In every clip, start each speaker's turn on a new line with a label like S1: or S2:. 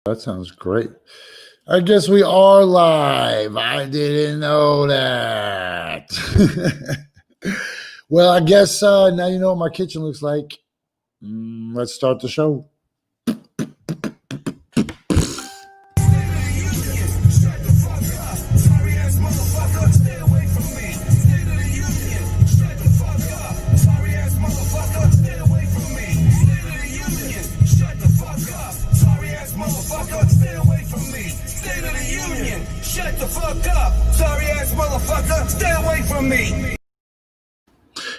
S1: That sounds great. I guess we are live. I didn't know that. Well, I guess now you know what my kitchen looks like. Let's start the show.
S2: Shut the fuck up, sorry ass motherfucker, stay away from me.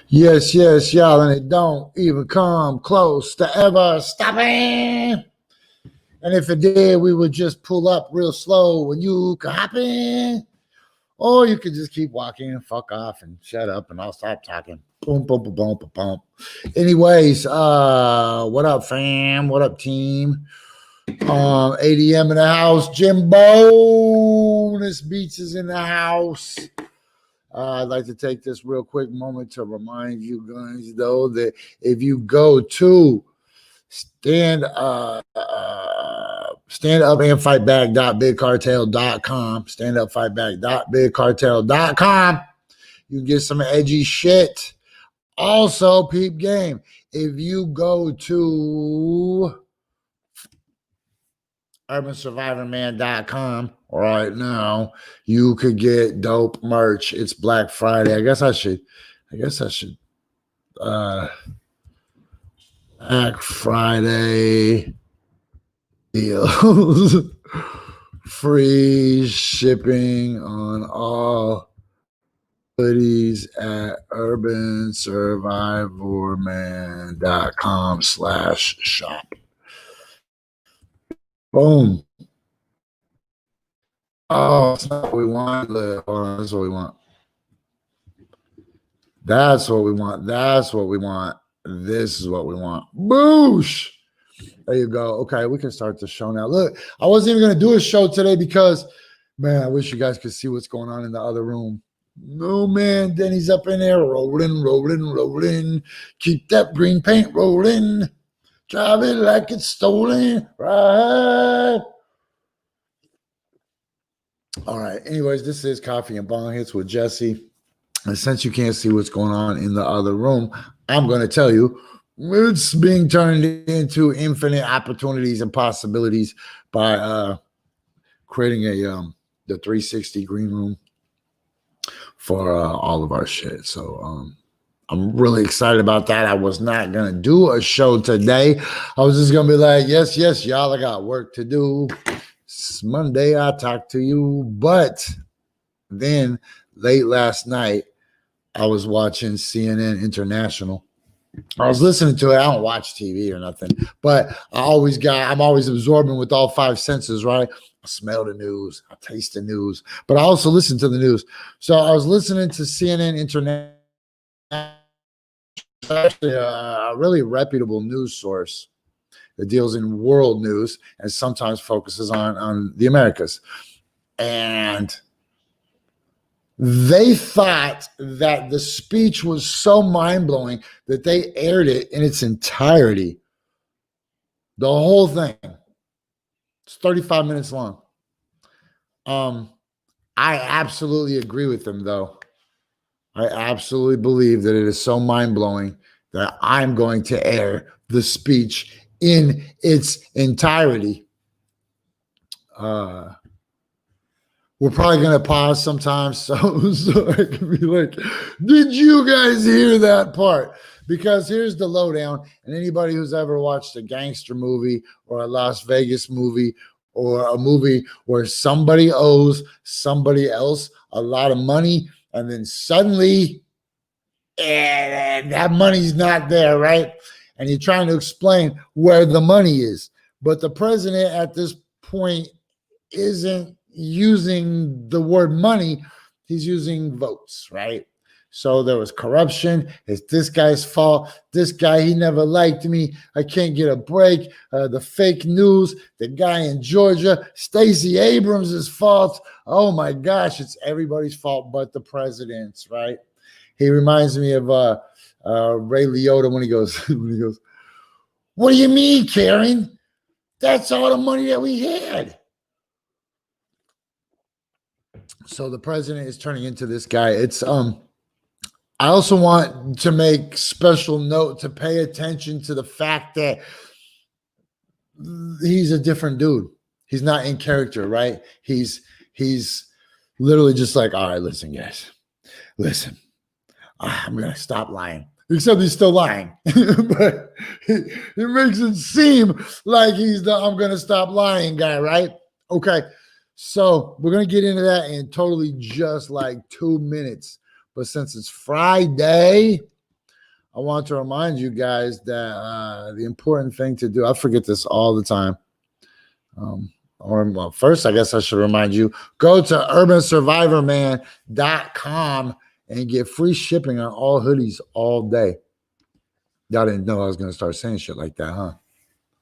S1: Yes, y'all, and it don't even come close to ever stopping. And if it did, we would just pull up real slow when you could hop in. Or you could just keep walking and fuck off and shut up and I'll stop talking. Boom, boom, boom, boom, boom, boom. Anyways, what up, fam? What up, team? ADM in the house. Jimbo. This Beats is in the house. I'd like to take this real quick moment to remind you guys, though, that if you go to standupandfightback.bigcartel.com, standupfightback.bigcartel.com, you can get some edgy shit. Also, peep game, if you go to urbansurvivorman.com right now, you could get dope merch. It's Black Friday. I guess I should Black Friday deals. Free shipping on all hoodies at urbansurvivorman.com/shop. Boom. Oh, that's not what we want. That's what we want. That's what we want. That's what we want. This is what we want. Boosh. There you go. Okay, we can start the show now. Look, I wasn't even going to do a show today because, man, I wish you guys could see what's going on in the other room. No, man, Denny's up in there rolling. Keep that green paint rolling. Drive it like it's stolen. Right. All right. Anyways, this is Coffee and Bong Hits with Jessie. And since you can't see what's going on in the other room, I'm going to tell you it's being turned into infinite opportunities and possibilities by creating the 360 green room for all of our shit. So I'm really excited about that. I was not going to do a show today. I was just going to be like, yes, y'all, I got work to do. It's Monday, I talk to you. But then late last night, I was watching CNN International. I was listening to it. I don't watch TV or nothing, but I'm always absorbing with all five senses, right? I smell the news, I taste the news, but I also listen to the news. So I was listening to CNN International, actually a really reputable news source that deals in world news and sometimes focuses on the Americas. And they thought that the speech was so mind-blowing that they aired it in its entirety. The whole thing. It's 35 minutes long. I absolutely agree with them, though. I absolutely believe that it is so mind-blowing that I'm going to air the speech in its entirety. We're probably going to pause sometimes so I can be like, did you guys hear that part? Because here's the lowdown. And anybody who's ever watched a gangster movie or a Las Vegas movie or a movie where somebody owes somebody else a lot of money and then suddenly that money's not there, right? And you're trying to explain where the money is. But the president at this point isn't using the word money, he's using votes, right? So there was corruption. It's this guy's fault. This guy, he never liked me. I can't get a break. The fake news, the guy in Georgia, Stacey Abrams' fault. Oh my gosh, it's everybody's fault but the president's, right? He reminds me of Ray Liotta when he goes, what do you mean, Karen? That's all the money that we had. So the president is turning into this guy. It's I also want to make special note to pay attention to the fact that he's a different dude. He's not in character, right? He's literally just like, all right, listen, guys, listen, I'm gonna stop lying. Except he's still lying, but it makes it seem like he's the I'm gonna stop lying guy, right? Okay, so we're gonna get into that in totally just like 2 minutes. But since it's Friday, I want to remind you guys that the important thing to do, I forget this all the time. Well, first, I guess I should remind you, go to urbansurvivorman.com and get free shipping on all hoodies all day. Y'all didn't know I was going to start saying shit like that, huh?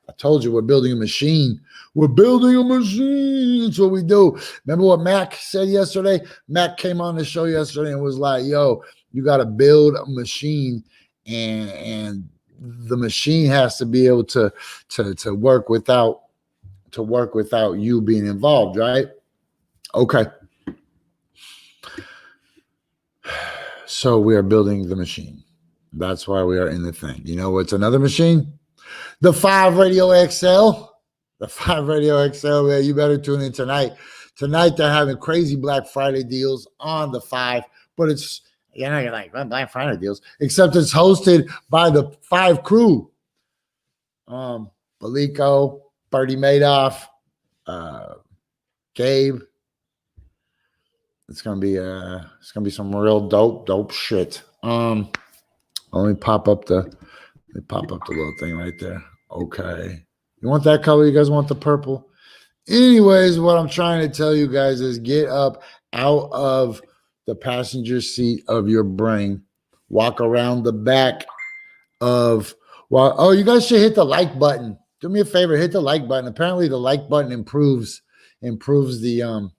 S1: I told you we're building a machine. We're building a machine. That's what we do. Remember what Mac said yesterday? Mac came on the show yesterday and was like, yo, you got to build a machine, and the machine has to be able to work without you being involved, right? Okay. So we are building the machine. That's why we are in the thing. You know what's another machine? The 5 Radio XL. The 5 Radio XL, man, you better tune in tonight. Tonight they're having crazy Black Friday deals on the 5, but it's, you're like, Black Friday deals, except it's hosted by the 5 crew. Baliko, Bertie Madoff, Gabe. It's gonna be some real dope shit. Let me pop up the little thing right there. Okay. You want that color? You guys want the purple? Anyways, what I'm trying to tell you guys is get up out of the passenger seat of your brain. Walk around the back of you guys should hit the like button. Do me a favor, hit the like button. Apparently the like button improves the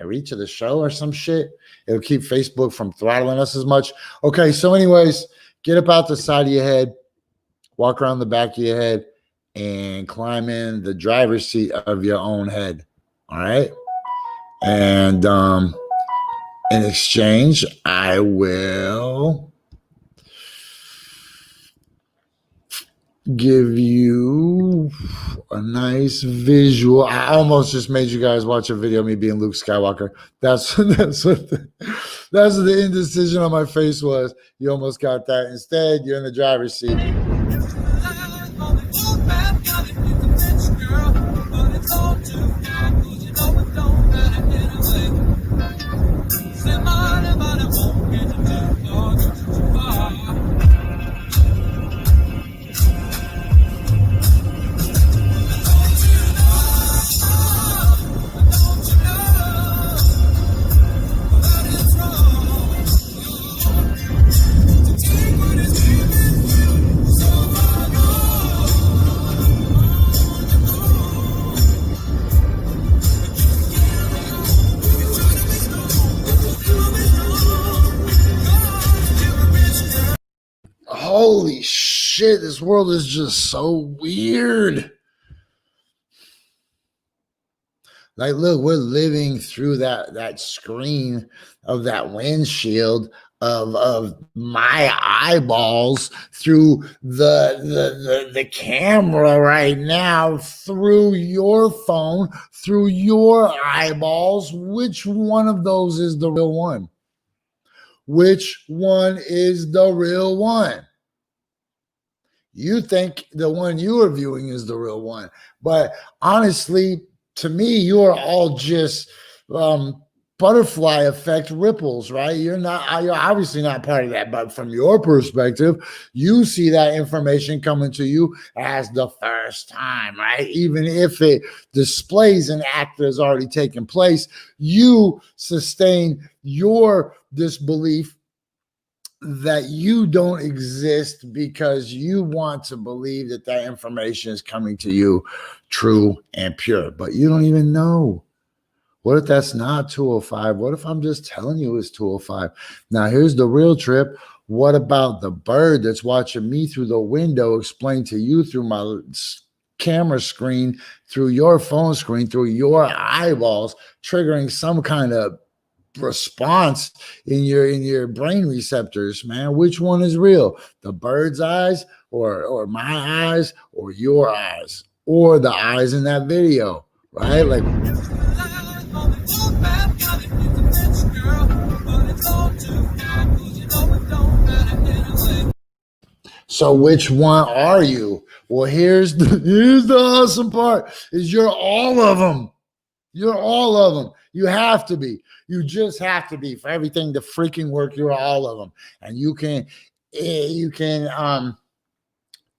S1: reach of the show or some shit. It'll keep Facebook from throttling us as much. Okay, so anyways, get up out the side of your head, walk around the back of your head, and climb in the driver's seat of your own head. All right. And in exchange, I will give you a nice visual. I almost just made you guys watch a video of me being Luke Skywalker. That's what the indecision on my face was. You almost got that. Instead, you're in the driver's seat. Holy shit, this world is just so weird. Like, look, we're living through that screen of that windshield of my eyeballs through the camera right now, through your phone, through your eyeballs. Which one of those is the real one? Which one is the real one? You think the one you are viewing is the real one. But honestly, to me, you are all just butterfly effect ripples, right? You're obviously not part of that. But from your perspective, you see that information coming to you as the first time, right? Even if it displays an act that has already taken place, you sustain your disbelief that you don't exist because you want to believe that information is coming to you true and pure, but you don't even know. What if that's not 205? What if I'm just telling you it's 205? Now, here's the real trip. What about the bird that's watching me through the window explain to you through my camera screen, through your phone screen, through your eyeballs, triggering some kind of response in your brain receptors, man. Which one is real? The bird's eyes or my eyes or your eyes or the eyes in that video, right? Like, so which one are you? Well, here's the awesome part is you're all of them. You're all of them. You have to be. You just have to be for everything to freaking work. You're all of them, and you can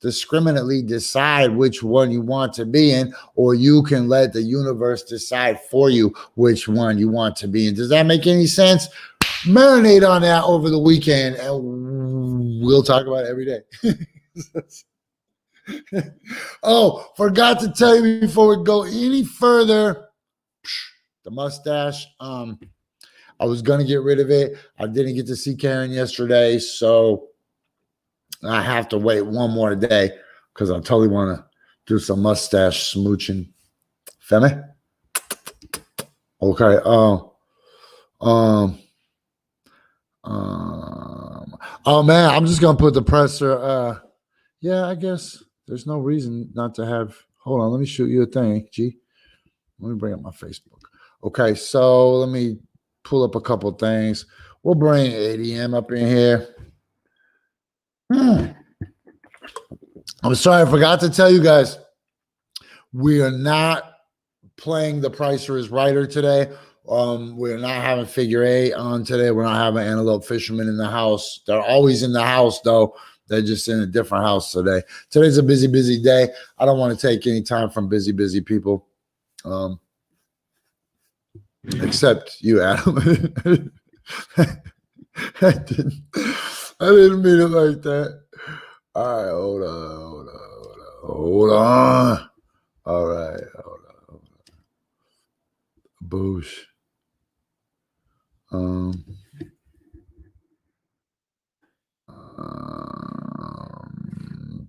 S1: discriminately decide which one you want to be in, or you can let the universe decide for you which one you want to be in. Does that make any sense? Marinate on that over the weekend, and we'll talk about it every day. Oh, forgot to tell you before we go any further. The mustache, I was gonna get rid of it. I didn't get to see Karen yesterday, so I have to wait one more day because I totally want to do some mustache smooching. Femi? Okay. Oh man, I'm just gonna put the presser. Yeah, I guess there's no reason not to have. Hold on, let me shoot you a thing, G. Let me bring up my Facebook. Okay, so let me pull up a couple things. We'll bring ADM up in here. I'm sorry, I forgot to tell you guys. We are not playing The Pricer is Writer today. We're not having Figure 8 on today. We're not having Antelope Fisherman in the house. They're always in the house, though. They're just in a different house today. Today's a busy, busy day. I don't want to take any time from busy, busy people. Except you, Adam. I didn't mean it like that. All right, hold on. All right, hold on. Boosh.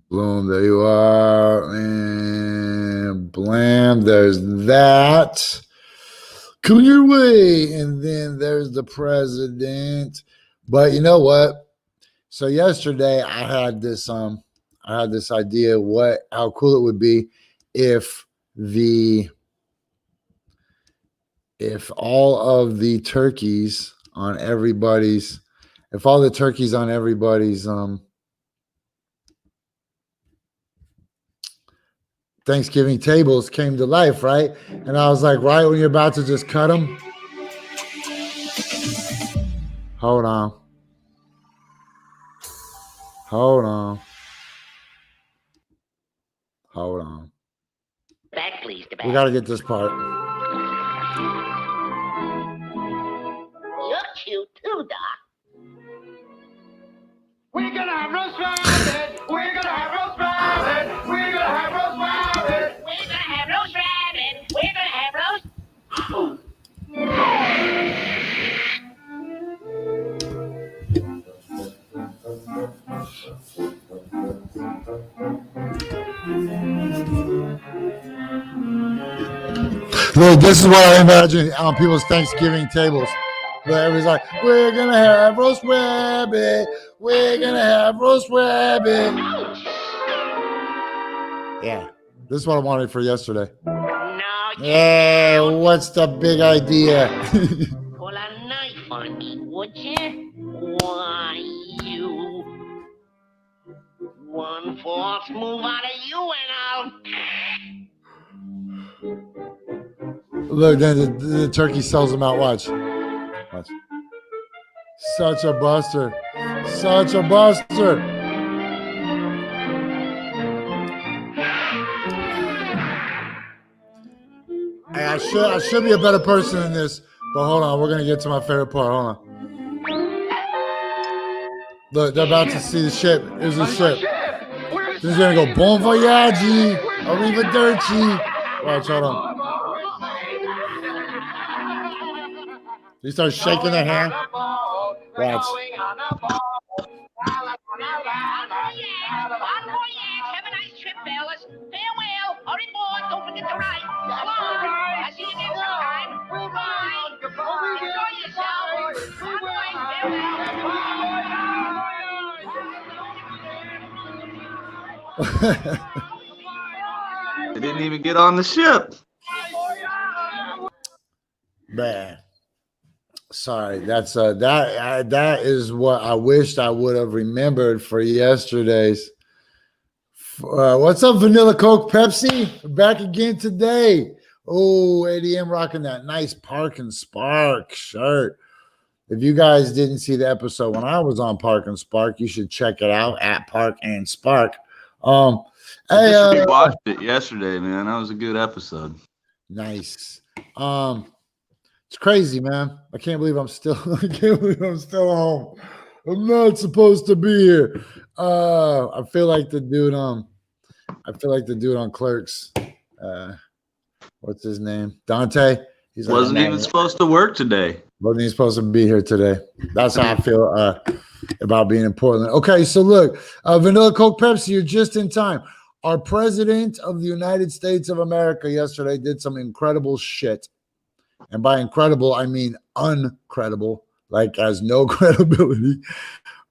S1: Bloom, there you are. And blam, there's that. Come your way. And then there's the president. But you know what? So yesterday I had this idea how cool it would be if all of the turkeys on everybody's Thanksgiving tables came to life, right? And I was like, right when you're about to just cut them. Hold on.
S3: Back, please.
S1: We got to get this part.
S3: You're cute too, Doc.
S2: We're gonna have roast rabbit. We're gonna have roast rabbit. We're gonna have roast rabbit.
S3: We're gonna have roast rabbit. We're gonna have roast.
S1: Look, this is what I imagine on people's Thanksgiving tables. Where everybody's like, we're going to have roast rabbit. We're going to have roast rabbit. Yeah, this is what I wanted for yesterday.
S3: No,
S1: Yeah, what's the big idea?
S3: pull a knife on me, would you? Why, you. One false move out of you and I'll...
S1: Look, then the turkey sells them out. Watch. Such a buster. Hey, I should be a better person than this, but hold on, we're gonna get to my favorite part. Hold on. Look, they're about to see the ship. Here's the ship. This is gonna go bon voyage, arrivederci. Watch, hold on. They start shaking their hand. Watch.
S3: Have a nice trip, fellas. Farewell. Au
S4: They didn't even get on the ship.
S1: Man, sorry. That's that is what I wished I would have remembered for yesterday's. What's up, Vanilla Coke Pepsi? Back again today. Oh, ADM rocking that nice Park and Spark shirt. If you guys didn't see the episode when I was on Park and Spark, you should check it out at Park and Spark.
S4: I just watched it yesterday, man. That was a good episode.
S1: Nice. It's crazy, man. I can't believe I'm still home. I'm not supposed to be here. I feel like the dude on Clerks. What's his name? Dante. He's like,
S4: Wasn't even supposed to work today.
S1: Wasn't even supposed to be here today. That's how I feel about being in Portland. Okay, so look, Vanilla Coke Pepsi, you're just in time. Our president of the United States of America yesterday did some incredible shit. And by incredible, I mean uncredible, like has no credibility.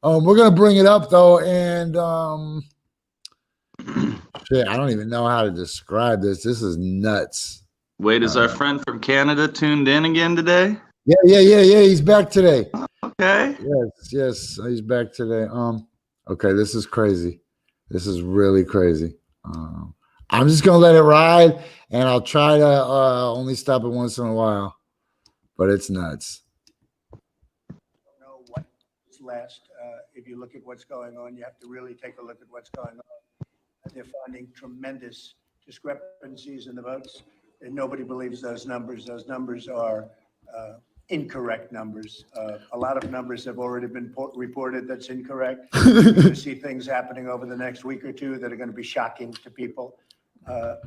S1: We're going to bring it up, though, and shit, I don't even know how to describe this. This is nuts.
S4: Wait, is our friend from Canada tuned in again today?
S1: Yeah. He's back today.
S4: Okay.
S1: Yes, he's back today. Okay, this is crazy. This is really crazy. I'm just gonna let it ride, and I'll try to only stop it once in a while. But it's nuts.
S5: Know what's last. If you look at what's going on, you have to really take a look at what's going on. They're finding tremendous discrepancies in the votes, and nobody believes those numbers. Those numbers are incorrect numbers. A lot of numbers have already been reported that's incorrect. You're going to see things happening over the next week or two that are going to be shocking to people.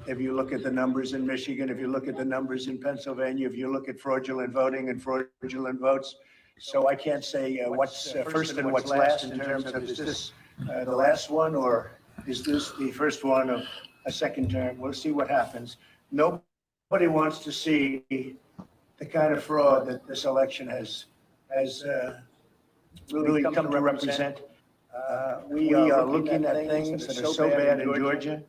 S5: If you look at the numbers in Michigan, if you look at the numbers in Pennsylvania, if you look at fraudulent voting and fraudulent votes, so I can't say what's first and what's last in terms of is this the last one or is this the first one of a second term? We'll see what happens. Nobody wants to see the kind of fraud that this election has really come to represent. We are looking at things that are so bad in Georgia.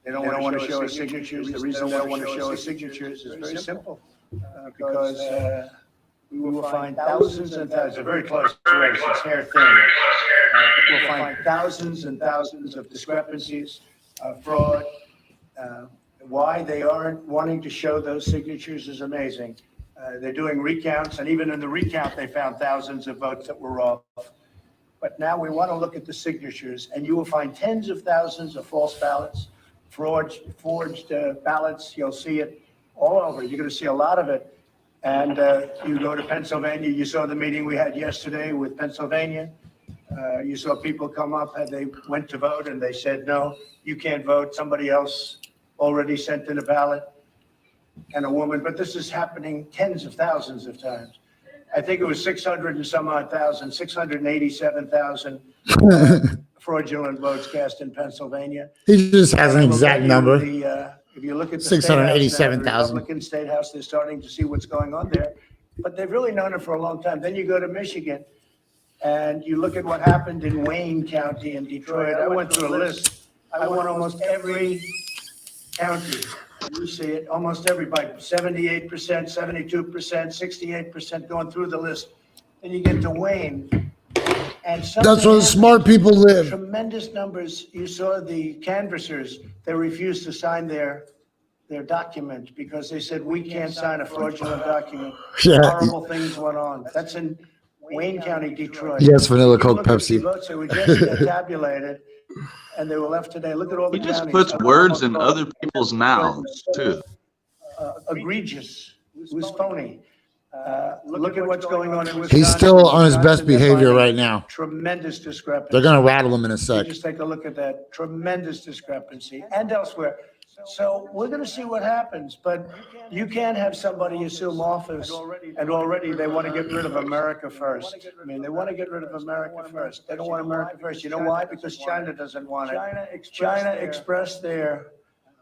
S5: They don't want to show us signatures. The reason they don't want to show us signatures is very simple, because we will find thousands and thousands, a very close race, it's hair thin. We'll find thousands and thousands of discrepancies, fraud. Why they aren't wanting to show those signatures is amazing. They're doing recounts, and even in the recount, they found thousands of votes that were off. But now we want to look at the signatures, and you will find tens of thousands of false ballots, forged ballots. You'll see it all over. You're going to see a lot of it. And you go to Pennsylvania, you saw the meeting we had yesterday with Pennsylvania. You saw people come up, and they went to vote, and they said, no, you can't vote. Somebody else already sent in a ballot, and a woman. But this is happening tens of thousands of times. I think it was 600 and some odd thousand, 687,000 fraudulent votes cast in Pennsylvania.
S1: He just has an exact number.
S5: If you look at the
S1: 687,000.
S5: Republican State House, they're starting to see what's going on there, but they've really known it for a long time. Then you go to Michigan, and you look at what happened in Wayne County in Detroit. I went through a list. I went almost every county. You see it, almost everybody, 78%, 72%, 68% going through the list. Then you get to Wayne, and
S1: that's where the smart people live.
S5: Tremendous numbers. You saw the canvassers, they refused to sign their document because they said, we can't sign a fraudulent document.
S1: Yeah.
S5: Horrible things went on. That's in Wayne County, Detroit.
S1: Yes, Vanilla Coke
S5: Look at the
S1: Pepsi.
S5: votes that were just tabulated, and they were left today. Look at all the
S4: He just
S5: counties.
S4: puts words in other people's mouths, too.
S5: Egregious. It was phony. Look at what's going on in Wisconsin.
S1: He's still on his best
S5: They're
S1: behavior
S5: finding
S1: right now.
S5: Tremendous discrepancy.
S1: They're going to rattle him in a sec.
S5: Just take a look at that. Tremendous discrepancy and elsewhere. So we're going to see what happens, but you can't have somebody assume office and already they want to get rid of America first. I mean, they want to get rid of America first. They don't want America first. You know why? Because China doesn't want it. China expressed their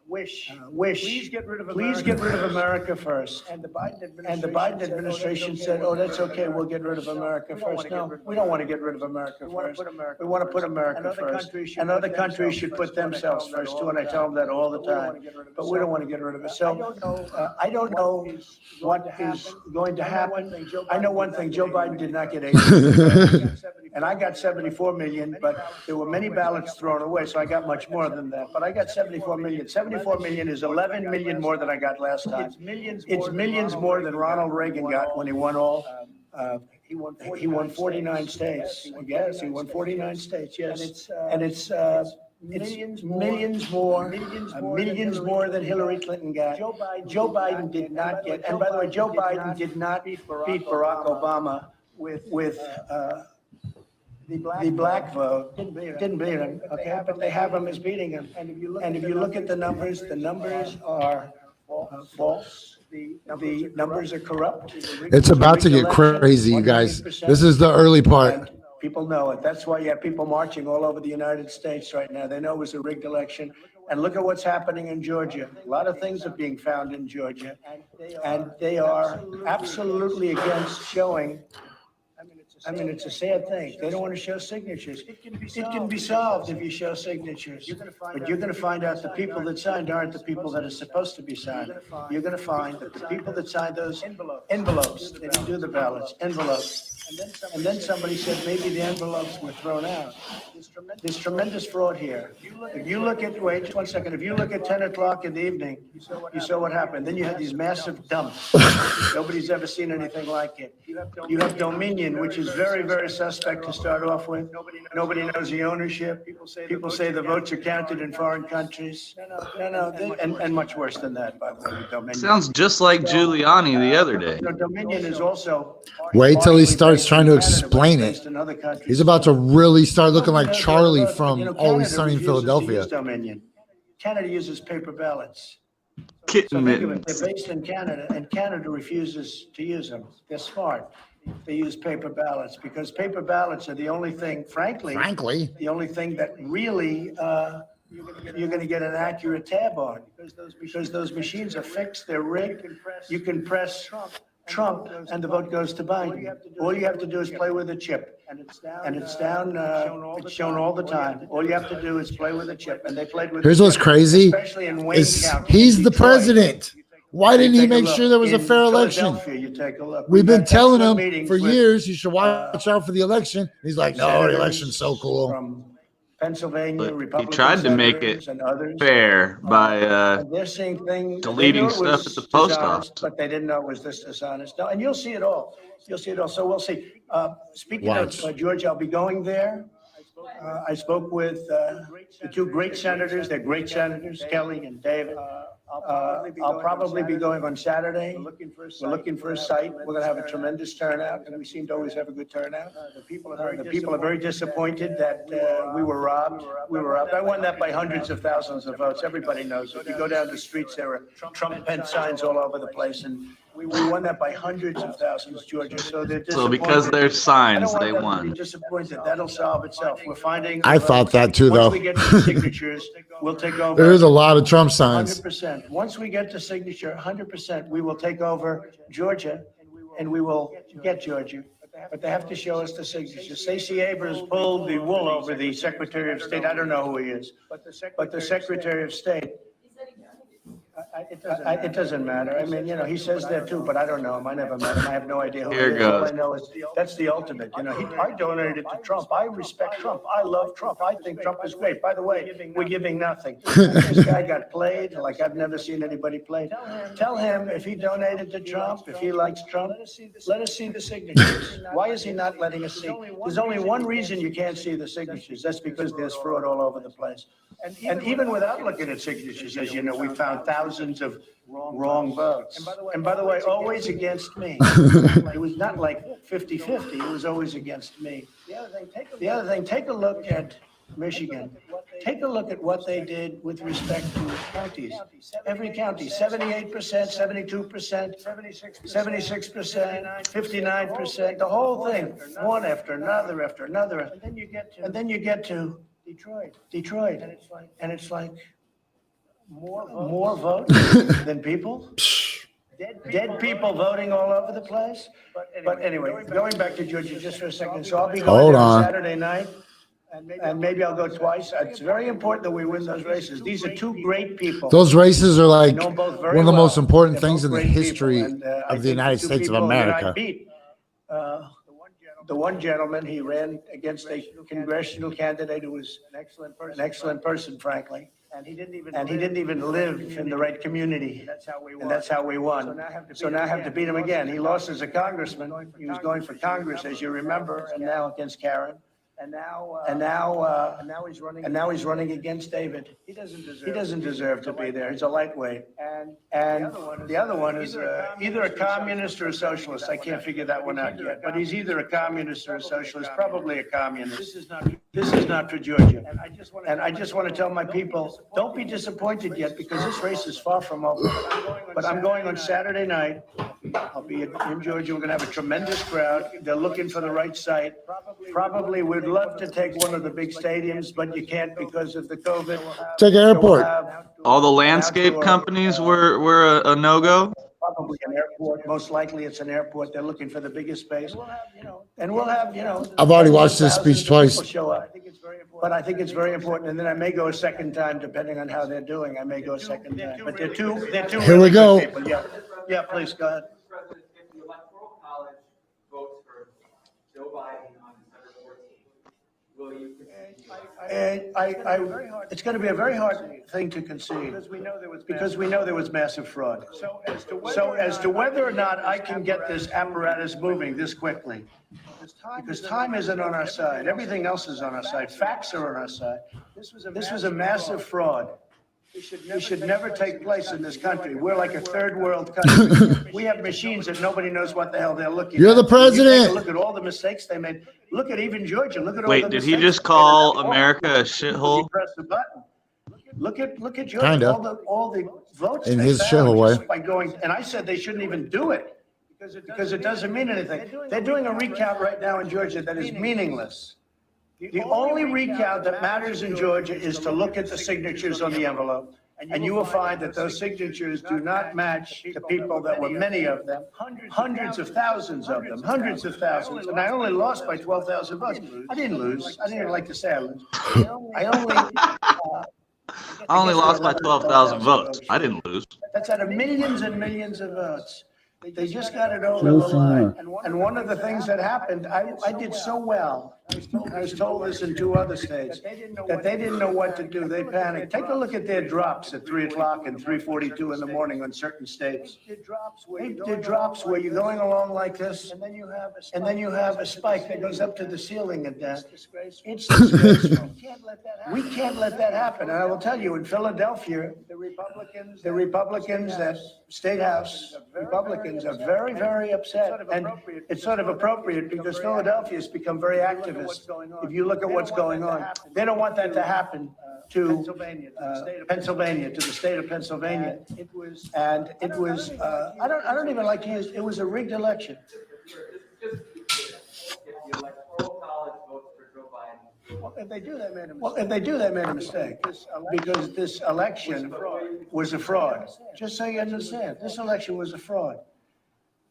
S5: wish, please get rid of America first. And the Biden administration said, oh, that's okay, we'll get rid of America first. No, we don't want to get rid of America first. We want to put America first. And other countries should put themselves first too, and I tell them that all the time. But we don't want to get rid of it. So I don't know what is going to happen. I know one thing, Joe Biden did not get 80 million. And I got 74 million, but there were many ballots thrown away, so I got much more than that. But I got 74 million. 74 million is 11 million more than I got last time. It's millions more than Ronald Reagan got when he won all. He won 49 states. Yes, he won 49 states, yes. And it's millions more than Hillary Clinton got. Joe Biden did not get, and by the way, Joe Biden did not beat Barack Obama with the black vote. Didn't beat him, okay, but they have him as beating him. And if you look at the numbers are false. The numbers are corrupt.
S1: It's about to get crazy, you guys. This is the early part.
S5: People know it. That's why you have people marching all over the United States right now. They know it was a rigged election. And look at what's happening in Georgia. A lot of things are being found in Georgia. And they are absolutely against showing. I mean, it's a sad thing. They don't want to show signatures. It can be solved if you show signatures. But you're going to find out the people that signed aren't the people that are supposed to be signed. You're going to find that the people that signed those envelopes, they didn't do the ballots, envelopes. And then somebody said maybe the envelopes were thrown out. There's tremendous fraud here. If you look at, wait just 1 second, if you look at 10 o'clock in the evening, you saw what happened. Then you had these massive dumps. Nobody's ever seen anything like it. You have Dominion, which is very, very suspect to start off with. Nobody knows the ownership. People say the votes are counted in foreign countries. No, and much worse than that, by the way, Dominion.
S4: Sounds just like Giuliani the other day.
S5: Dominion is also.
S1: Wait till he starts trying to explain it. He's about to really start looking like Charlie from Always Sunny in Philadelphia.
S5: Canada uses paper ballots.
S4: Kitten mittens.
S5: They're based in Canada, and Canada refuses to use them. They're smart. They use paper ballots because paper ballots are the only thing, frankly, the only thing that really you're going to get an accurate tab on because those machines are fixed, they're rigged. You can press Trump and the vote goes to Biden. All you have to do is play with a chip. And it's down, it's shown all the time. All you have to do is play with a chip. And they played with.
S1: Here's what's crazy
S5: especially in Wayne County,
S1: he's the president. Why didn't he make sure there was a fair election? We've been telling him for years you should watch out for the election. He's like, no, the election's so cool.
S5: From Pennsylvania,
S4: He tried to make it fair by
S5: they're seeing things,
S4: deleting stuff at the post office.
S5: but they didn't know it was this dishonest. No, and you'll see it all. You'll see it all. So we'll see. Speaking of Georgia, I'll be going there. I spoke with the two great senators. They're great senators, Kelly and David. I'll probably be going on Saturday. We're looking for a site. We're going to have a tremendous turnout, and we seem to always have a good turnout. The people are very disappointed that we were robbed. I won that by hundreds of thousands of votes. Everybody knows. If you go down the streets, there are Trump pen signs all over the place, and we won that by hundreds of thousands, Georgia. So they're disappointed.
S4: So because there's signs, they
S5: I don't want them
S4: won.
S5: to be disappointed. That'll solve itself. We're finding.
S1: I thought that too, though.
S5: Once we get to the signatures, we'll take over.
S1: There's a lot of Trump signs.
S5: 100%. Once we get to signature, 100%, we will take over Georgia, and we will get Georgia. But they have to show us the signature. Stacey Abrams pulled the wool over the Secretary of State. I don't know who he is, but the Secretary of State. It doesn't matter. I mean, he says that too, but I don't know him. I never met him. I have no idea who he
S4: Here
S5: is. All
S4: goes.
S5: I know is that's the ultimate. I donated to Trump. I respect Trump. I love Trump. I think Trump is great. By the way, we're giving nothing. This guy got played like I've never seen anybody played. Tell him if he donated to Trump, if he likes Trump, let us see the signatures. Why is he not letting us see? There's only one reason you can't see the signatures. That's because there's fraud all over the place. And even without looking at signatures, as you know, we found thousands of wrong votes. And by the way, always against me. It was not like 50-50. It was always against me. The other thing, take a look at Michigan. Take a look at what they did with respect to counties. Every county, 78%, 72%, 76%, 59%, the whole thing, one after another after another. And then you get to Detroit. And it's like, more votes than people? Dead people voting all over the place? But anyway, going back to Georgia just for a second, so I'll be going there Saturday night, and maybe I'll go twice. It's very important that we win those races. These are two great people.
S1: Those races are like
S5: know them both
S1: one
S5: very
S1: of the
S5: well.
S1: most important
S5: They're
S1: things in
S5: both
S1: the
S5: great
S1: history
S5: people, and, I
S1: of the
S5: think
S1: United
S5: two
S1: States of
S5: people that I
S1: America.
S5: beat. The one gentleman, he ran against a congressional candidate who was an excellent person, frankly. And he didn't even live in the right community. And that's how we won. So now I have to beat him again. He lost as a congressman. He was going for Congress, as you remember, and now against Karen. And now he's running against David. He doesn't deserve to be there. He's a lightweight. And the other one is either a communist or a socialist. I can't figure that one out yet. But he's either a communist or a socialist, probably a communist. This is not for Georgia. And I just want to tell my people, don't be disappointed yet, because this race is far from over. But I'm going on Saturday night. I'll be in Georgia. We're going to have a tremendous crowd. They're looking for the right site. Probably would love to take one of the big stadiums, but you can't because of the COVID.
S1: Take an airport.
S4: All the landscape companies were a no-go?
S5: Probably an airport. Most likely it's an airport. They're looking for the biggest space. And we'll have,
S1: I've already watched this speech twice.
S5: Show up. But I think it's very important. And then I may go a second time, depending on how they're doing. I may go a second time. But they're two
S1: Here we
S5: really
S1: go.
S5: good people. Yeah, please, go ahead.
S6: President, if the Electoral College votes for Joe Biden on December 14th, will you concede?
S5: It's going to be a very hard thing to concede, because we know there was massive fraud. So as to whether or not I can get this apparatus moving this quickly, because time isn't on our side, everything else is on our side, facts are on our side. This was a massive fraud. It should never take place in this country. We're like a third world country. We have machines that nobody knows what the hell they're looking at.
S1: You're the president.
S5: Look at all the mistakes they made. Look at even Georgia. Look at all the
S4: Wait, did he
S5: mistakes
S4: just
S5: they made.
S4: call America a shithole?
S5: Press the button. Look at Georgia.
S1: Kinda.
S5: All the votes
S1: In
S5: they
S1: his
S5: found
S1: shithole way.
S5: just by going. And I said they shouldn't even do it because it doesn't mean anything. They're doing a recount right now in Georgia that is meaningless. The only recount that matters in Georgia is to look at the signatures on the envelope. And you will find that those signatures do not match the people that were many of them, hundreds of thousands of them, hundreds of thousands. And I only lost by 12,000 votes. I didn't lose. I didn't even like to say I lose.
S4: I only lost by 12,000 votes. I didn't lose.
S5: That's out of millions and millions of votes. They just got it over the line. And one of the things that happened, I did so well. I was told this in 2 other states, that they didn't know what to do. They panicked. Take a look at their drops at 3 o'clock and 3:42 in the morning on certain states. They did drops where you're going along like this, and then you have a spike that goes up to the ceiling and down. It's disgraceful. We can't let that happen. And I will tell you, in Philadelphia, the Republicans, that State House Republicans are very, very upset. And it's sort of appropriate because Philadelphia has become very activist. If you look at what's going on, they don't want that to happen to Pennsylvania, to the state of Pennsylvania. And it was, I don't even like to use, it was a rigged election.
S6: If the Electoral College votes for Joe Biden.
S5: Well, if they do, they made a mistake. Because this election was a fraud. Just so you understand, this election was a fraud.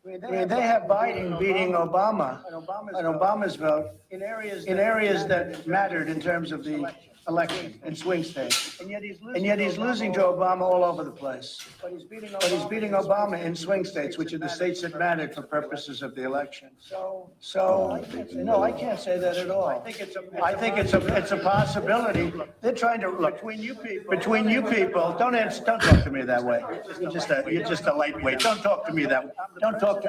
S5: I mean, they have Biden beating Obama on Obama's vote in areas that mattered in terms of the election in swing states. And yet he's losing to Obama all over the place. But he's beating Obama in swing states, which are the states that mattered for purposes of the election. So no, I can't say that at all. I think it's a possibility. They're trying to look between you people. Don't talk to me that way. You're just a lightweight. Don't talk to me that way.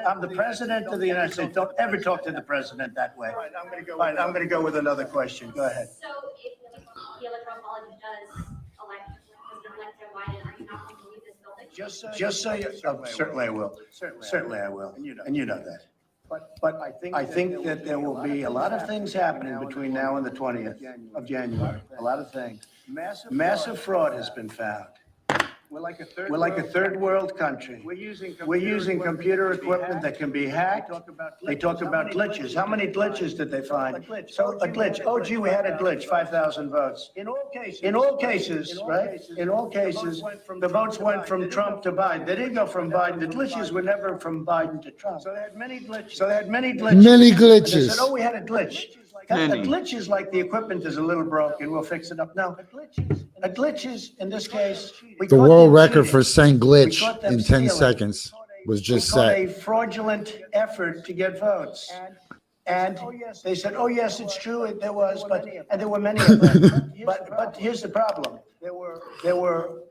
S5: I'm the president of the United States. Don't ever talk to the president that way. All right, I'm going to go with another question. Go ahead.
S7: So if the Electoral College does elect President-elect Joe Biden, are you not going to leave this building?
S5: Just so you, certainly I will. Certainly I will. And you know that. But I think that there will be a lot of things happening between now and the 20th of January. A lot of things. Massive fraud has been found. We're like a third world country. We're using computer equipment that can be hacked. They talk about glitches. How many glitches did they find? So a glitch. Oh, gee, we had a glitch. 5,000 votes. In all cases, right? In all cases, the votes went from Trump to Biden. They didn't go from Biden. The glitches were never from Biden to Trump. So they had many glitches.
S1: Many
S5: They
S1: glitches.
S5: said, oh, we had a glitch. A glitch is like the equipment is a little broken. We'll fix it up. No, a glitch is, in this case,
S1: The world record for saying glitch in 10 seconds was just set.
S5: a fraudulent effort to get votes. And they said, oh, yes, it's true, there was, and there were many of them. But here's the problem. There were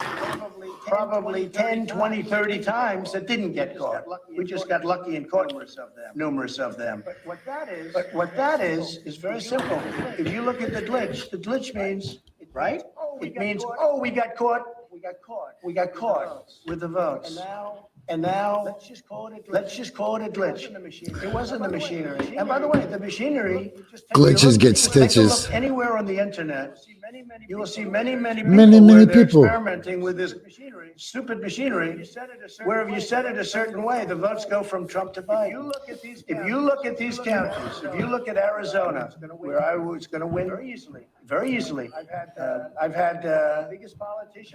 S5: probably 10, 20, 30 times that didn't get caught. We just got lucky and caught numerous of them. But what that is very simple. If you look at the glitch means, right? It means, oh, we got caught with the votes. And now, let's just call it a glitch. It wasn't the machinery. And by the way, the machinery.
S1: Glitches get
S5: Take a look
S1: stitches.
S5: anywhere on the internet, you will see many
S1: Many people.
S5: experimenting with this stupid machinery, where if you set it a certain way, the votes go from Trump to Biden. If you look at these counties, if you look at Arizona, where I was going to win very easily. I've had the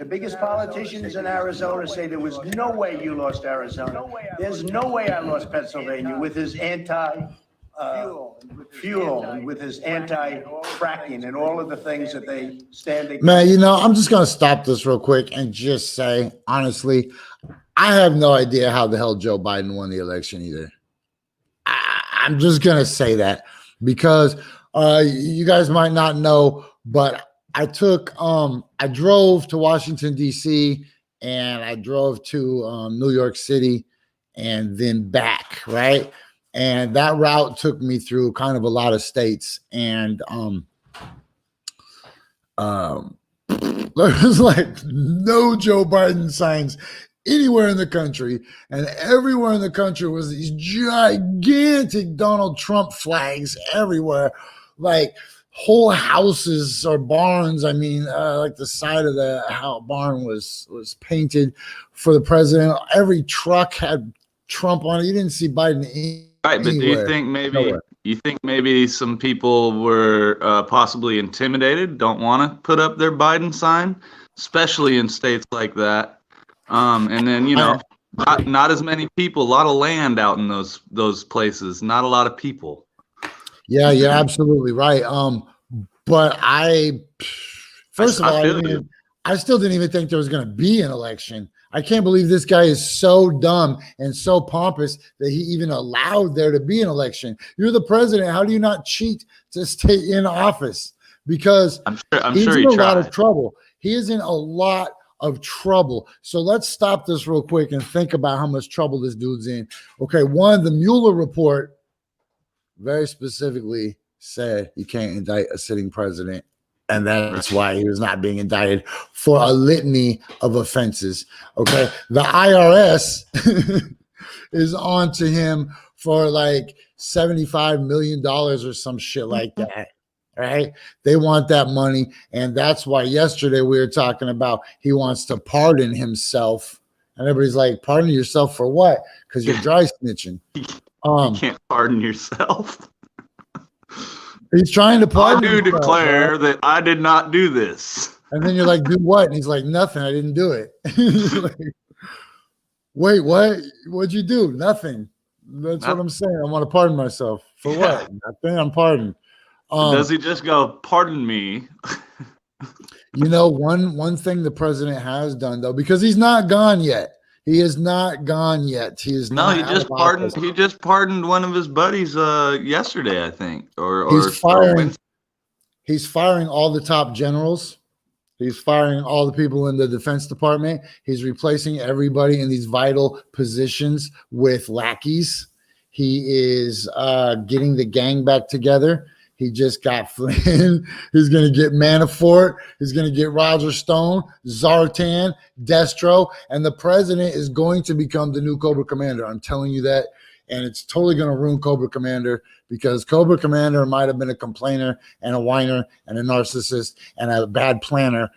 S5: biggest politicians in Arizona say there was no way you lost Arizona. There's no way I lost Pennsylvania with his fuel and with his anti-fracking and all of the things that they stand against.
S1: Man, you know, I'm just going to stop this real quick and just say, honestly, I have no idea how the hell Joe Biden won the election either. I'm just going to say that because you guys might not know, but I drove to Washington, D.C., and I drove to New York City and then back, right? And that route took me through kind of a lot of states. And there's like no Joe Biden signs anywhere in the country. And everywhere in the country was these gigantic Donald Trump flags everywhere. Like whole houses or barns. I mean, like the side of the barn was painted for the president. Every truck had Trump on it. You didn't see Biden
S4: Right, but do you think maybe some people were possibly intimidated, don't want to put up their Biden sign, especially in states like that? And then, you know, not as many people, a lot of land out in those places, not a lot of people. Yeah,
S1: you're absolutely right. But first of all, I still didn't even think there was going to be an election. I can't believe this guy is so dumb and so pompous that he even allowed there to be an election. You're the president. How do you not cheat to stay in office? Because
S4: I'm
S1: he's
S4: sure
S1: in
S4: he
S1: a lot
S4: tried.
S1: of trouble. He is in a lot of trouble. So let's stop this real quick and think about how much trouble this dude's in. Okay, one, the Mueller report very specifically said you can't indict a sitting president. And that's why he was not being indicted for a litany of offenses. Okay. The IRS is on to him for like $75 million or some shit like that. Right. They want that money. And that's why yesterday we were talking about he wants to pardon himself. And everybody's like, pardon yourself for what? Because you're dry snitching.
S4: You can't pardon yourself.
S1: He's trying to pardon
S4: I do
S1: himself,
S4: declare
S1: right?
S4: that I did not do this.
S1: And then you're like, do what? And he's like, nothing. I didn't do it. Like, wait, what? What'd you do? Nothing. That's what I'm saying. I want to pardon myself. For what? Nothing. I'm pardoned.
S4: Does he just go, pardon me?
S1: You know, one thing the president has done, though, because he's not gone yet. He is not gone yet. He is not.
S4: He just pardoned. He just pardoned one of his buddies yesterday, I think.
S1: He's firing all the top generals. He's firing all the people in the Defense Department. He's replacing everybody in these vital positions with lackeys. He is getting the gang back together. He just got Flynn. He's going to get Manafort. He's going to get Roger Stone, Zartan, Destro, and the president is going to become the new Cobra Commander. I'm telling you that. And it's totally going to ruin Cobra Commander because Cobra Commander might have been a complainer and a whiner and a narcissist and a bad planner.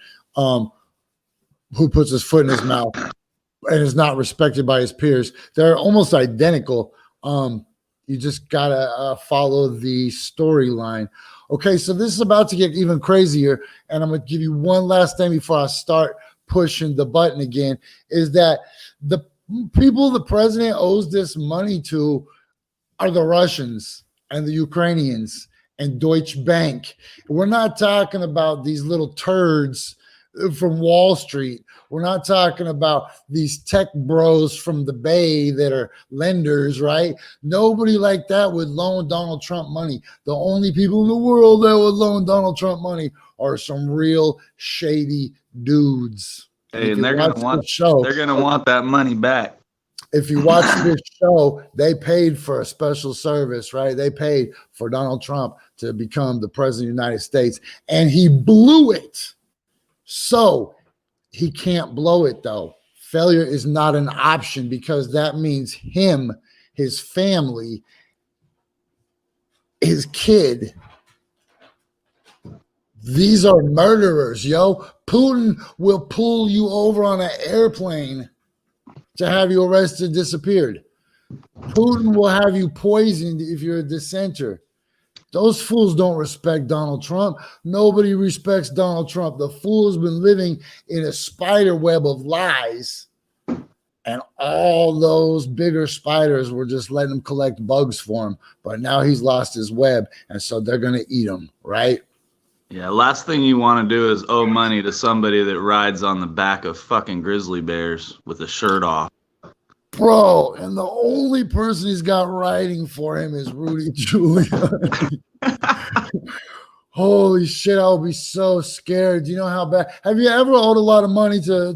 S1: who puts his foot in his mouth and is not respected by his peers. They're almost identical. You just gotta follow the storyline. Okay, so this is about to get even crazier, and I'm gonna give you one last thing before I start pushing the button again, is that the people the president owes this money to are the Russians and the Ukrainians and Deutsche Bank. We're not talking about these little turds from Wall Street. We're not talking about these tech bros from the Bay that are lenders, right? Nobody like that would loan Donald Trump money. The only people in the world that would loan Donald Trump money are some real shady dudes.
S4: Hey, and they're gonna want that money back.
S1: If you watch this show, they paid for a special service, right? They paid for Donald Trump to become the president of the United States, and he blew it. So he can't blow it, though. Failure is not an option, because that means him, his family, his kid. These are murderers, yo. Putin will pull you over on an airplane to have you arrested, disappeared. Putin will have you poisoned if you're a dissenter. Those fools don't respect Donald Trump. Nobody respects Donald Trump. The fool has been living in a spider web of lies, and all those bigger spiders were just letting him collect bugs for him. But now he's lost his web, and so they're going to eat him, right?
S4: Yeah, last thing you want to do is owe money to somebody that rides on the back of fucking grizzly bears with a shirt off.
S1: Bro, and the only person he's got riding for him is Rudy Giuliani. Holy shit, I'll be so scared. Do you know how bad? Have you ever owed a lot of money to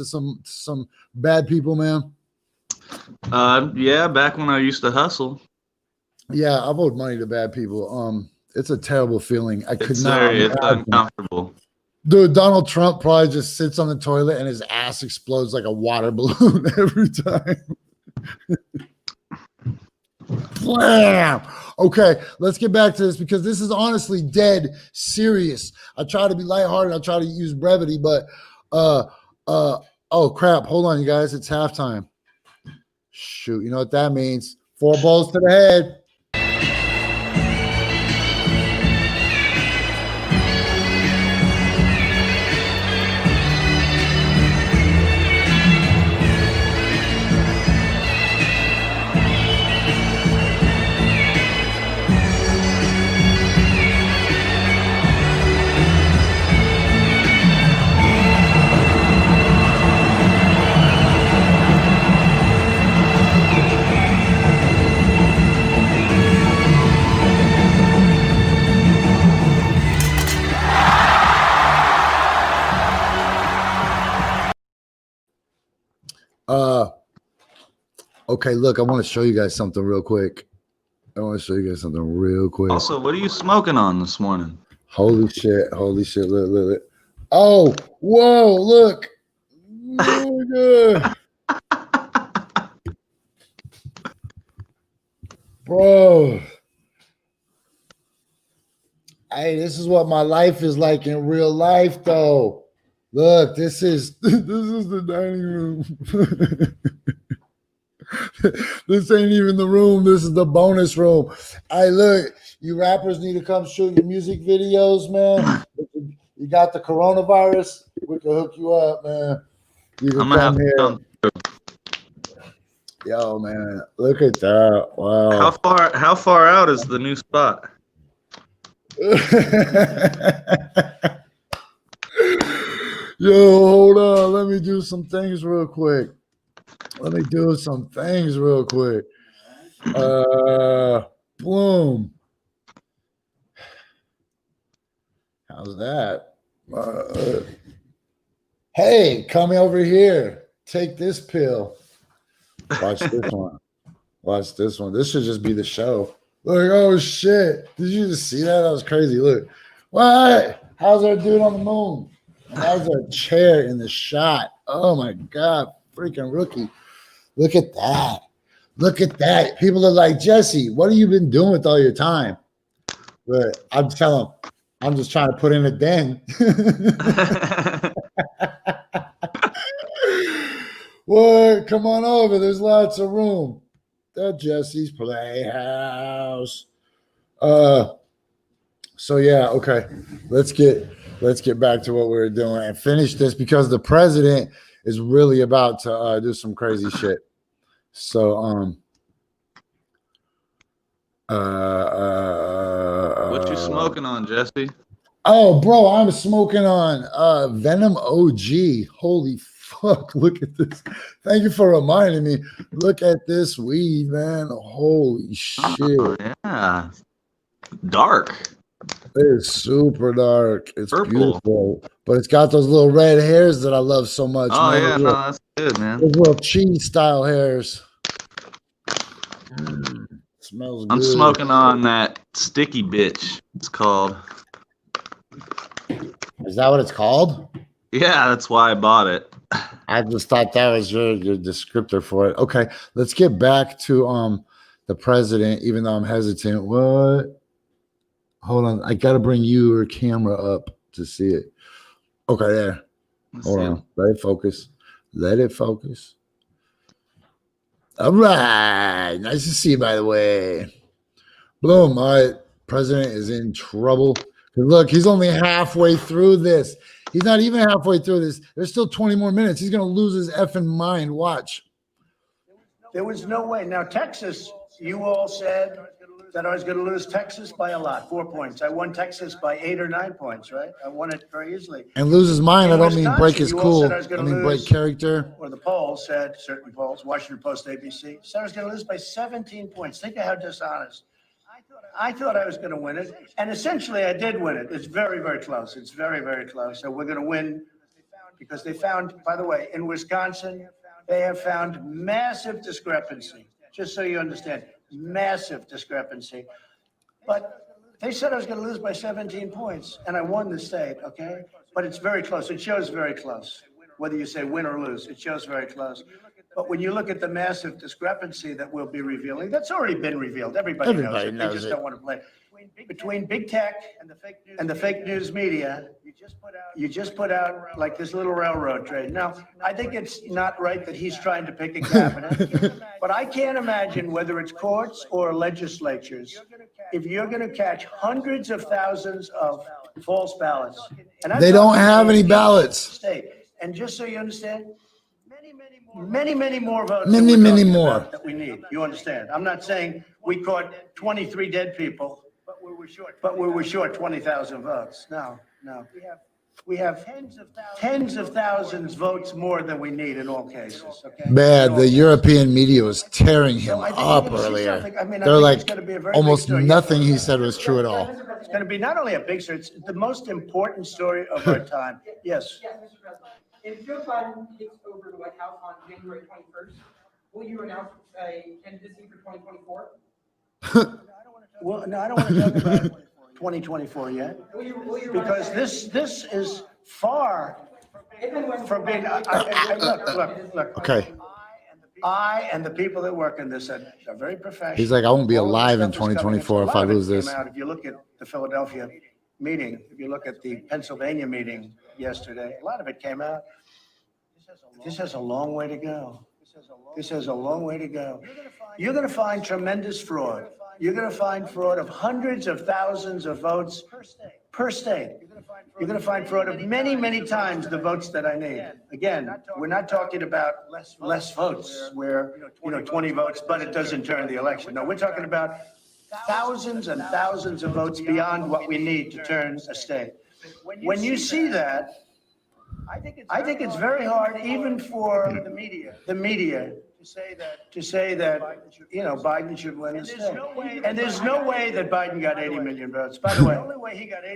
S1: some bad people, man?
S4: Yeah, back when I used to hustle.
S1: Yeah, I've owed money to bad people. It's a terrible feeling.
S4: It's uncomfortable.
S1: Dude, Donald Trump probably just sits on the toilet and his ass explodes like a water balloon every time. Blam! Okay, let's get back to this, because this is honestly dead serious. I try to be lighthearted. I try to use brevity, but oh crap. Hold on, you guys. It's halftime. Shoot, you know what that means. 4 balls to the head. Okay, look, I want to show you guys something real quick.
S4: Also, what are you smoking on this morning?
S1: Holy shit, look. Oh, whoa, look. Oh my God. Bro. Hey, this is what my life is like in real life, though. Look, this is the dining room. This ain't even the room. This is the bonus room. Hey, look, you rappers need to come shoot your music videos, man. You got the coronavirus, we can hook you up, man. You can come here. Yo, man, look at that. Wow.
S4: How far out is the new spot?
S1: Yo, hold on. Let me do some things real quick. Boom. How's that? Hey, come over here. Take this pill. Watch this one. This should just be the show. Look, oh shit. Did you just see that? That was crazy. Look. What? How's our dude on the moon? How's our chair in the shot? Oh my God. Freaking rookie. Look at that. People are like, Jesse, what have you been doing with all your time? But I'm telling them, I'm just trying to put in a den. What? Come on over. There's lots of room. That Jesse's Playhouse. So yeah, okay. Let's get back to what we were doing and finish this because the president is really about to do some crazy shit. So
S4: What you smoking on, Jesse?
S1: Oh, bro, I'm smoking on Venom OG. Holy fuck, look at this. Thank you for reminding me. Look at this weed, man. Holy shit.
S4: Oh, yeah. Dark.
S1: It is super dark. It's
S4: Purple.
S1: beautiful. But it's got those little red hairs that I love so much.
S4: Oh,
S1: man.
S4: yeah, no, that's good, man.
S1: Those little cheese style hairs. Smells good.
S4: I'm smoking on that sticky bitch, it's called.
S1: Is that what it's called?
S4: Yeah, that's why I bought it.
S1: I just thought that was your descriptor for it. Okay, let's get back to the president, even though I'm hesitant. What? Hold on. I gotta bring your camera up to see it. Okay, there. Hold on. Let it focus. Let it focus. All right. Nice to see you, by the way. Bloom. All right. President is in trouble. Look, he's only halfway through this. He's not even halfway through this. There's still 20 more minutes. He's going to lose his effing mind. Watch.
S5: There was no way. Now, Texas, you all said that I was going to lose Texas by a lot, 4 points. I won Texas by 8 or 9 points, right? I won it very easily.
S1: And lose his mind, I don't mean break his
S5: you all
S1: cool.
S5: said I was gonna
S1: I mean
S5: lose,
S1: break character.
S5: Or the polls said, certain polls, Washington Post, ABC, said I was going to lose by 17 points. Think of how dishonest. I thought I was going to win it, and essentially I did win it. It's very, very close. It's very, very close. So we're going to win because they found, by the way, in Wisconsin, they have found massive discrepancy. Just so you understand, massive discrepancy. But they said I was going to lose by 17 points, and I won the state, okay? But it's very close. It shows very close. Whether you say win or lose, it shows very close. But when you look at the massive discrepancy that we'll be revealing, that's already been revealed. Everybody knows it. They just don't want to play. Between big tech and the fake news media, you just put out like this little railroad trade. Now, I think it's not right that he's trying to pick a cabinet, but I can't imagine whether it's courts or legislatures, if you're going to catch hundreds of thousands of false ballots. And
S1: They don't have any ballots.
S5: State. And just so you understand, many more votes.
S1: Many more
S5: that we need. You understand? I'm not saying we caught 23 dead people, but we were short 20,000 votes. No. We have tens of thousands votes more than we need in all cases. Okay.
S1: Bad. The European media was tearing him up earlier. They're like almost nothing he said was true at all.
S5: It's going to be not only a big story, it's the most important story of our time. Yes.
S6: Yes, Mr. President. If Joe Biden takes over the White House on January 21st, will you announce a candidacy for 2024?
S5: Well, no, I don't want to talk about 2024 yet, because this is far from being. Look.
S1: Okay.
S5: I and the people that work in this are very professional.
S1: He's like, I won't be alive in 2024 if I lose this.
S5: If you look at the Philadelphia meeting, if you look at the Pennsylvania meeting yesterday, a lot of it came out. This has a long way to go. This has a long way to go. You're going to find tremendous fraud. You're going to find fraud of hundreds of thousands of votes per state. You're going to find fraud of many times the votes that I need. Again, we're not talking about less votes where, 20 votes, but it doesn't turn the election. No, we're talking about thousands and thousands of votes beyond what we need to turn a state. When you see that, I think it's very hard, even for the media, to say that Biden should win the state. And there's no way that Biden got 80 million votes. By the way,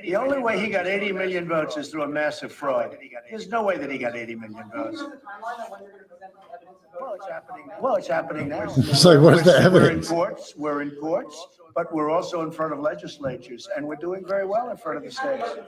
S5: the only way he got 80 million votes is through a massive fraud. There's no way that he got 80 million votes. Well, it's happening now.
S1: It's like, where's the evidence?
S5: We're in courts, but we're also in front of legislatures, and we're doing very well in front of the states.
S6: Mr.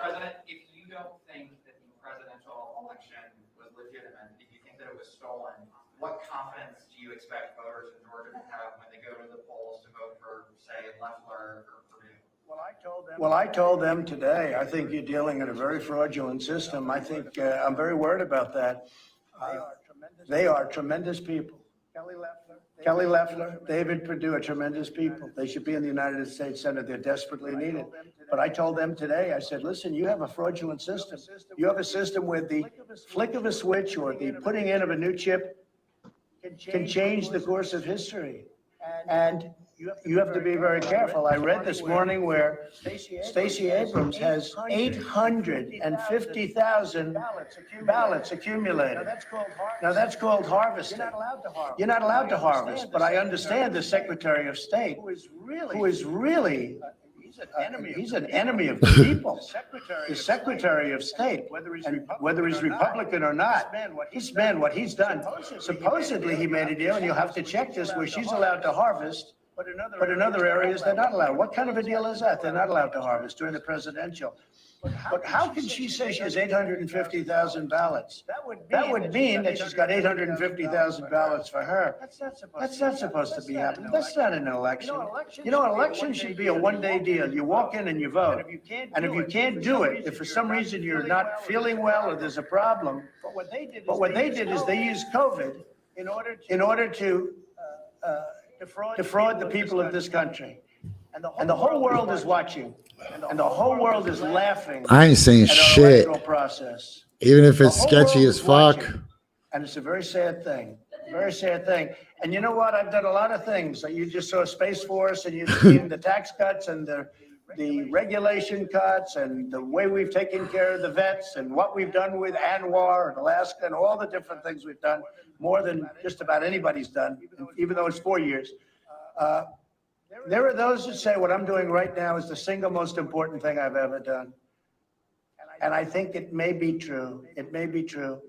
S6: President, if you don't think that the presidential election was legitimate, if you think that it was stolen, what confidence do you expect voters in Georgia to have when they go to the polls to vote for, say, Loeffler or Perdue?
S5: Well, I Well, I told them today, I think you're dealing in a very fraudulent system. I think, I'm very worried about that. They are tremendous people. Kelly Loeffler, David Perdue are tremendous people. They should be in the United States Senate. They're desperately needed. But I told them today, I said, listen, you have a fraudulent system. You have a system where the flick of a switch or the putting in of a new chip can change the course of history. And you have to be very careful. I read this morning where Stacey Abrams has 850,000 ballots accumulated. Now that's called harvesting. You're not allowed to harvest, but I understand the Secretary of State, who is really he's an enemy of the people. The Secretary of State, and whether he's Republican or not, this man, what he's done, supposedly he made a deal, and you'll have to check this, where she's allowed to harvest, but in other areas they're not allowed. What kind of a deal is that? They're not allowed to harvest during the presidential. But how can she say she has 850,000 ballots? That would mean that she's got 850,000 ballots for her. That's not supposed to be happening. That's not an election. You know, an election should be a one-day deal. You walk in and you vote. And if you can't do it, if for some reason you're not feeling well or there's a problem, but what they did is they used COVID in order to defraud the people of this country. And the whole world is watching. And the whole world is laughing.
S1: I ain't saying shit.
S5: Process.
S1: Even if it's sketchy as fuck.
S5: And it's a very sad thing. Very sad thing. And you know what? I've done a lot of things. You just saw Space Force, and you've seen the tax cuts and the regulation cuts and the way we've taken care of the vets and what we've done with Anwar and Alaska and all the different things we've done, more than just about anybody's done, even though it's 4 years. There are those that say what I'm doing right now is the single most important thing I've ever done. And I think it may be true. It may be true.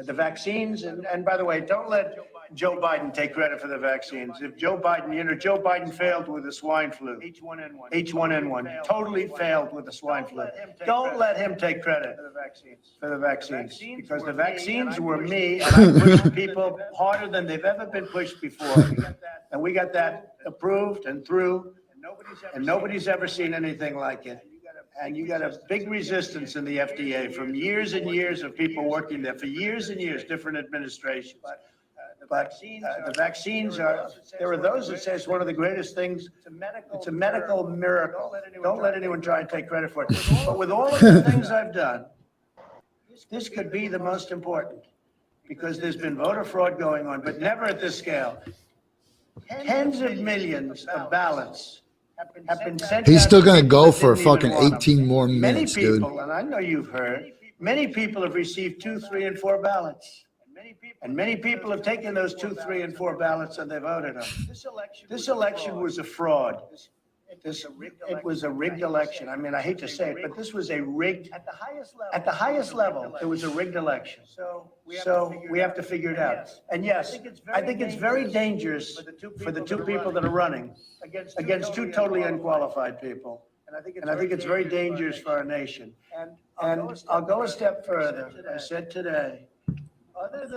S5: The vaccines, and by the way, don't let Joe Biden take credit for the vaccines. If Joe Biden, Joe Biden failed with the swine flu. H1N1. Totally failed with the swine flu. Don't let him take credit for the vaccines. Because the vaccines were me, and I pushed people harder than they've ever been pushed before. And we got that approved and through, and nobody's ever seen anything like it. And you got a big resistance in the FDA from years and years of people working there for years and years, different administrations. But the vaccines are, there are those that say it's one of the greatest things. It's a medical miracle. Don't let anyone try and take credit for it. But with all of the things I've done, this could be the most important, because there's been voter fraud going on, but never at this scale. Tens of millions of ballots have been sent.
S1: He's still going to go for fucking 18 more minutes, dude.
S5: Many people, and I know you've heard, many people have received 2, 3, and 4 ballots. And many people have taken those 2, 3, and 4 ballots and they voted them. This election was a fraud. It was a rigged election. I mean, I hate to say it, but this was a rigged, at the highest level, it was a rigged election. So we have to figure it out. And yes, I think it's very dangerous for the two people that are running against 2 totally unqualified people. And I think it's very dangerous for our nation. And I'll go a step further. I said today, other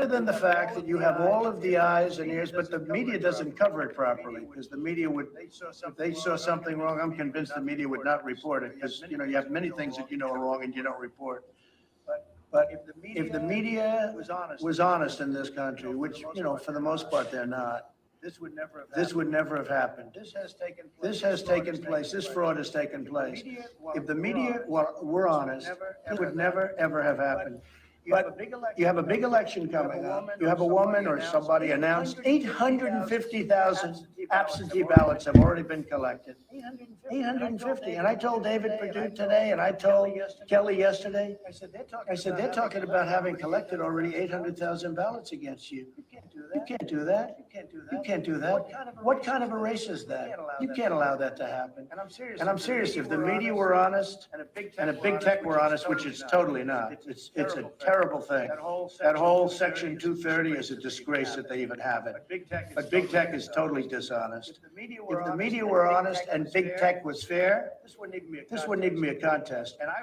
S5: than the fact that you have all of the eyes and ears, but the media doesn't cover it properly, because the media would, if they saw something wrong, I'm convinced the media would not report it, because, you have many things that are wrong and you don't report. But if the media was honest in this country, which, for the most part they're not, this would never have happened. This has taken place. This fraud has taken place. If the media were honest, it would never, ever have happened. But you have a big election coming up. You have a woman or somebody announced 850,000 absentee ballots have already been collected. 850. And I told David Perdue today, and I told Kelly yesterday, I said, they're talking about having collected already 800,000 ballots against you. You can't do that. You can't do that. What kind of a race is that? You can't allow that to happen. And I'm serious. If the media were honest and a big tech were honest, which it's totally not, it's a terrible thing. That whole Section 230 is a disgrace that they even have it. But big tech is totally dishonest. If the media were honest and big tech was fair, this wouldn't even be a contest. And I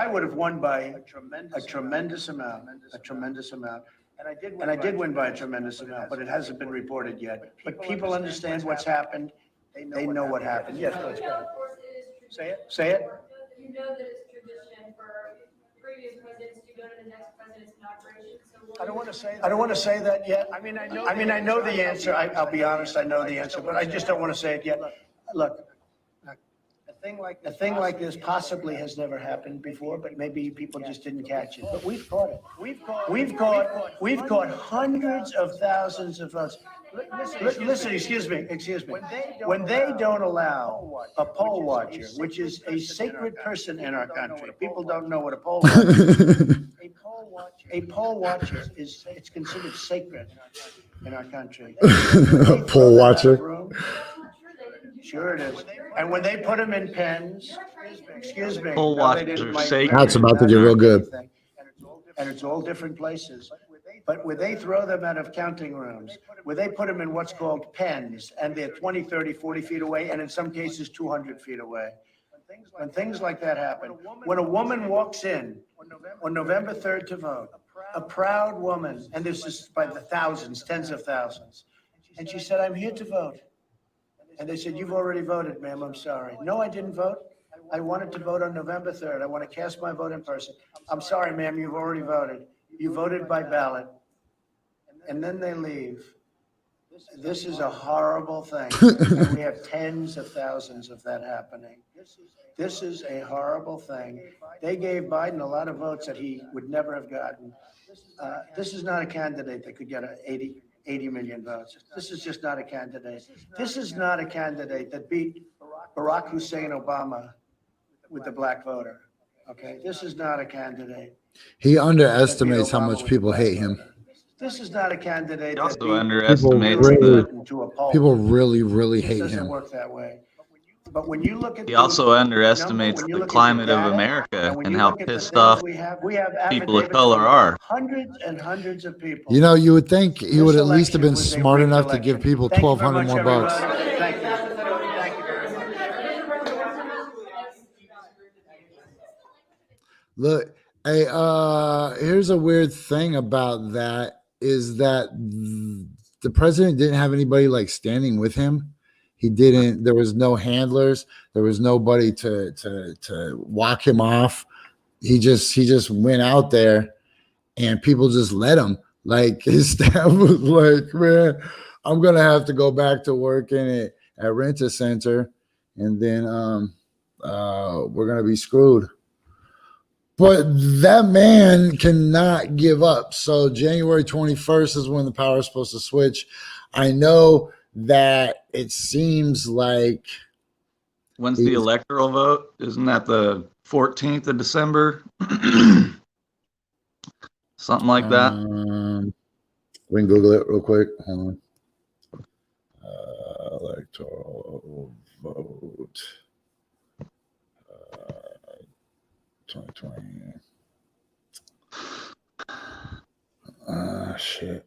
S5: would have won by a tremendous amount. And I did win by a tremendous amount, but it hasn't been reported yet. But people understand what's happened. They know what happened. Yes, let's go. Say it. Say it.
S7: You know that it's tradition for previous presidents to go to the next president's inauguration. So
S5: I don't want to say that yet. I mean, I know the answer. I'll be honest, I know the answer, but I just don't want to say it yet. Look, a thing like this possibly has never happened before, but maybe people just didn't catch it. But we've caught it. We've caught hundreds of thousands of votes. Listen, excuse me. When they don't allow a poll watcher, which is a sacred person in our country, people don't know what a poll watcher is. A poll watcher it's considered sacred in our country.
S1: A poll watcher.
S5: Sure it is. And when they put them in pens, excuse me.
S4: Poll watchers are sacred.
S1: That's about to get real good.
S5: And it's all different places. But where they throw them out of counting rooms, where they put them in what's called pens, and they're 20, 30, 40 feet away, and in some cases 200 feet away. When things like that happen, when a woman walks in on November 3rd to vote, a proud woman, and this is by the thousands, tens of thousands, and she said, "I'm here to vote." And they said, "You've already voted, ma'am, I'm sorry." "No, I didn't vote. I wanted to vote on November 3rd. I want to cast my vote in person." "I'm sorry, ma'am, you've already voted. You voted by ballot." And then they leave. This is a horrible thing. And we have tens of thousands of that happening. This is a horrible thing. They gave Biden a lot of votes that he would never have gotten. This is not a candidate that could get 80 million votes. This is just not a candidate. This is not a candidate that beat Barack Hussein Obama with the black voter. Okay, this is not a candidate.
S1: He underestimates how much people hate him.
S5: This is not a candidate.
S4: He also underestimates
S1: people really, really hate
S5: doesn't
S1: him.
S5: work that way. But when you look at
S4: He also underestimates the climate of America and how pissed off people of color are.
S5: Hundreds and hundreds of people.
S1: You know, you would think he would at least have been smart enough to give people 1,200 more bucks.
S5: Thank you.
S1: Look, hey, here's a weird thing about that is that the president didn't have anybody like standing with him. He didn't. There was no handlers. There was nobody to walk him off. He just went out there, and people just let him. Like his staff was like, "Man, I'm gonna have to go back to working at Rent-A-Center, and then we're gonna be screwed." But that man cannot give up. So January 21st is when the power is supposed to switch. I know that it seems like.
S4: When's the electoral vote? Isn't that the 14th of December? Something like that.
S1: We can Google it real quick. Hold on. Electoral vote. 2020. Shit.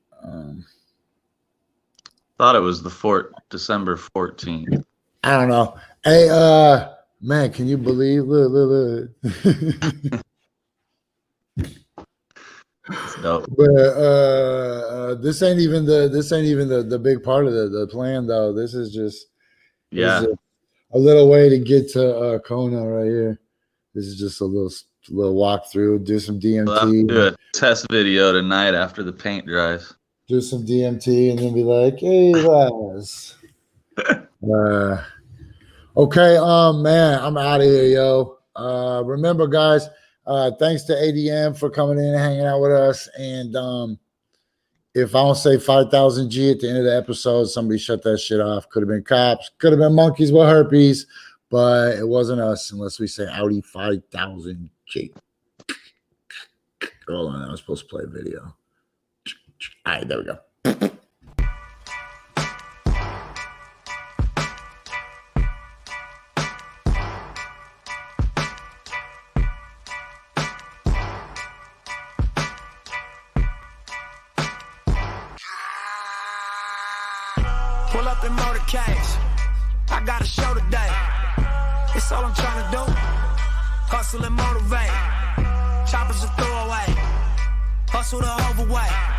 S4: Thought it was the December 14th.
S1: I don't know. Hey, man, can you believe? Look.
S4: Dope.
S1: But this ain't even the big part of the plan though. This is just a little way to get to Kona right here. This is just a little walkthrough. Do some DMT.
S4: We'll have to do a test video tonight after the paint dries.
S1: Do some DMT and then be like, "Hey, lads." Okay, man, I'm out of here, yo. Remember, guys, thanks to ADM for coming in and hanging out with us. And if I don't say 5,000 G at the end of the episode, somebody shut that shit off. Could have been cops, could have been monkeys with herpes, but it wasn't us unless we say Audi 5,000 G. Hold on, I was supposed to play a video. All right, there we go.
S8: Pull up in motorcades. I got a show today. It's all I'm trying to do. Hustle and motivate. Choppers a throwaway. Hustle the overweight.